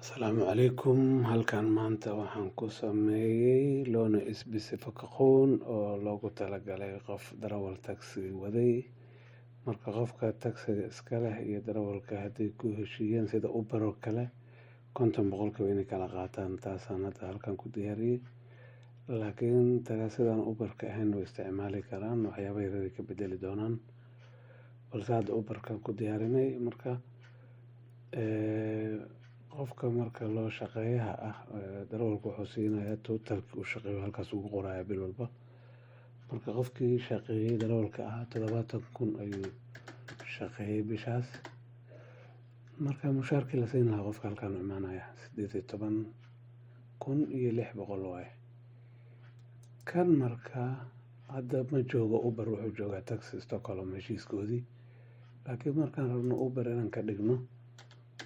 Asalaamu calaykum. Halkan maanta waxaan ku sameeyey loona isbisay fakaqoon oo loogu talagalay qof darawal taxi waday. Marka qofka taxiga iska leh iyo darawalka hadday ku heshiiyeen sida Uber oo kale 50% inay kala qaataan, taasaan hadda halkan ku diyaariyey. Laakiin tagaasidan Uberka ahayn way isticmaali karaan, waxyaabo yar ay ka bedeli doonaan, balse hadda Uberkan ku diyaarinay. Marka qofka marka loo shaqeeyaha ah darawalku wuxuu siinayaa totalkii uu shaqeeyo halkaas ugu qorayaa bil walba. Marka qofkii shaqeeyay darawalka ahaa 70,000 ayuu shaqeeyay bishaas. Marka mushaarkii la siin lahaa qofka halkan u imaanaya 18,600 waaye. Kan marka hadda ma joogo Uber, wuxuu joogaa taxi Stockholm heshiiskoodii. Laakiin markaan rabno Uber inaan ka dhigno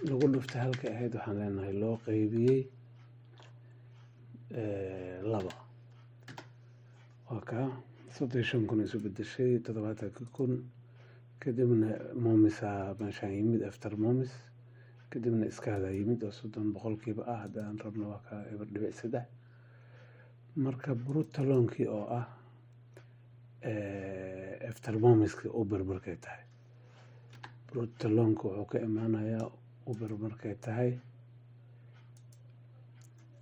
lagu dhuftay halka ahayd, waxaan leenahay loo qaybiyey 2 waa ka 35,000 isu bedeshay 70,000. kadibna Momisa meeshaan yimid after Momis, kadibna iskaada yimid oo 30% ah. haddaan rabno waa ka 3. marka brutalonkii oo ah after Momiska Uber markay tahay, brutalonku wuxuu ka imaanayaa Uber markay tahay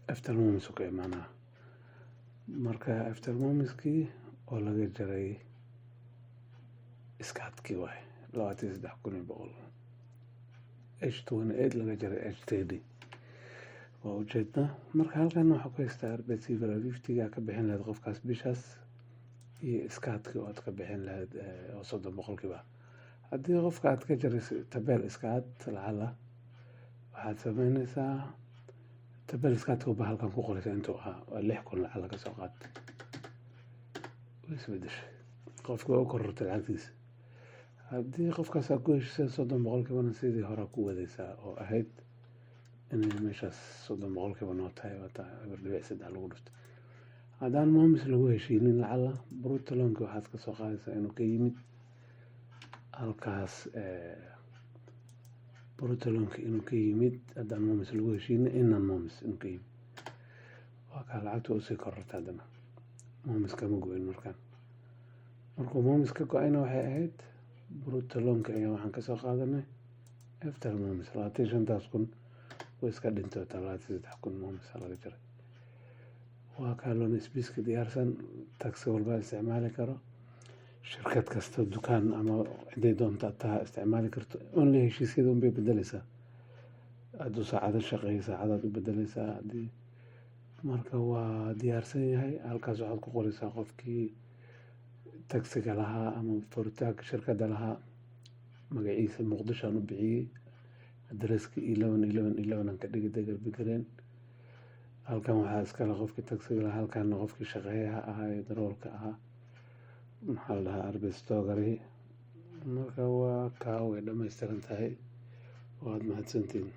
after Momis ka imaanaa. Marka after Momiskii oo laga jaray iskaadkii waay 23,100 H28 laga jaray H30 waa ujeedna. Marka halkan waxaa ku haystaa arbeit 50 ka bixin lahayd qofkaas bishaas iyo iskaadkii oo aad ka bixin lahayd oo 30%. haddii qofka aad ka jarayso tabel iskaad lacala, waxaad samaynaysaa tabel iskaadka u halkan ku qoraysa intuu ahaa 6,000 lacala ka soo qaad, way isbedeshay, qofka u korortay lacagtiisa. haddii qofkaas aad ku heshiisay 30% sidii hore ku wadaysaa oo ahayd inay meeshaas 30% noo tahay, waa 3 lagu dhuftay. haddaan Momis lagu heshiinin lacala brutalonki waxaad ka soo qaadaysaa inuu ka yimid halkaas brutalonki inuu ka yimid haddaan Momis lagu heshiinin inaan Momis inuu ka yimid waa ka lacagta u sii korortay. haddana Momis kama go'in markuu Momis ka go'ayna waxay ahayd brutalonki ayaa waxaan ka soo qaadanay after Momis 25,000 way iska dhintay 23,000 Momis laga jaray. waa ka loona isbiska diyaarsan, taxi walba isticmaali karo, shirkad kasta dukaan ama ciday doonta taa isticmaali karto. only heshiisyada un bay bedelaysaa. hadduu saacado shaqeeyo saacadaad u bedelaysaa. haddii marka waa diyaarsan yahay. halkaas waxaad ku qoraysaa qofkii taxiga lahaa ama furitaanka shirkadda lahaa magaciisa Muqdisho aan u bixiyey, adresskii 11 aan ka dhigay Degelbigaleen. halkan waxaa iskale qofkii taxiga lahaa, halkanna qofkii shaqeeyaha ahaa ee darawalka ahaa maxaa la dhahaa arbeit stogari. marka waa kaa way dhammaystiran tahay. waad mahadsantiin.